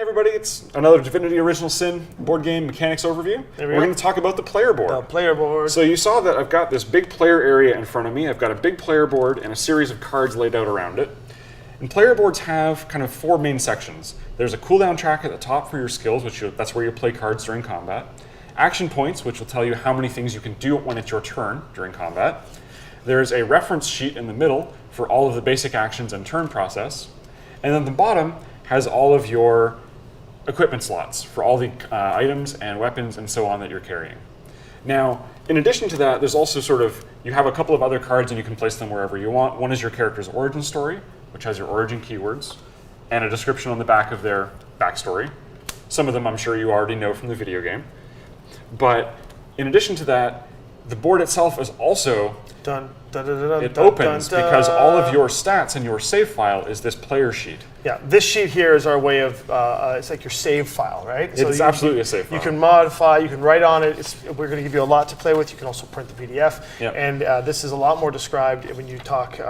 Hey everybody, it's another Divinity Original Sin board game mechanics overview. We're going to talk about the player board. The player board. So you saw that I've got this big player area in front of me. I've got a big player board and a series of cards laid out around it. And player boards have kind of four main sections. There's a cooldown track at the top for your skills, that's where you play cards during combat. Action points, which will tell you how many things you can do when it's your turn during combat. There's a reference sheet in the middle for all of the basic actions and turn process. And then the bottom has all of your equipment slots for all the items and weapons and so on that you're carrying. Now, in addition to that, there's also you have a couple of other cards and you can place them wherever you want. One is your character's origin story, which has your origin keywords, and a description on the back of their backstory. Some of them I'm sure you already know from the video game. But in addition to that, the board itself is also opens because all of your stats in your save file is this player sheet. Yeah, this sheet here is our way of, it's like your save file, right? It's absolutely a save file. You can modify, you can write on it. We're going to give you a lot to play with. You can also print the PDF. Yep. And this is a lot more described when you check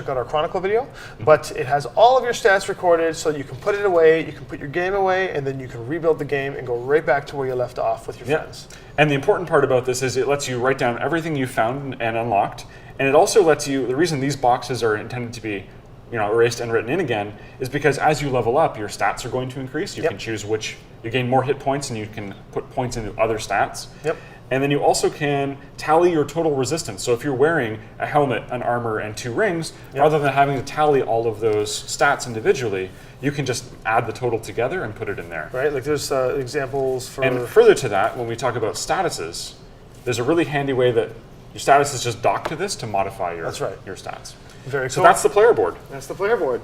out our Chronicle video. But it has all of your stats recorded so you can put it away, you can put your game away, and then you can rebuild the game and go right back to where you left off with your friends. And the important part about this is it lets you write down everything you found and unlocked. And it also lets you, the reason these boxes are intended to be erased and written in again is because as you level up, your stats are going to increase. You can choose you gain more hit points and you can put points into other stats. And then you also can tally your total resistance. So if you're wearing a helmet, an armor, and 2 rings, rather than having to tally all of those stats individually, you can just add the total together and put it in there. Right, like there's examples for... And further to that, when we talk about statuses, there's a really handy way that your status is just docked to this to modify your stats. Very cool. So that's the player board. That's the player board.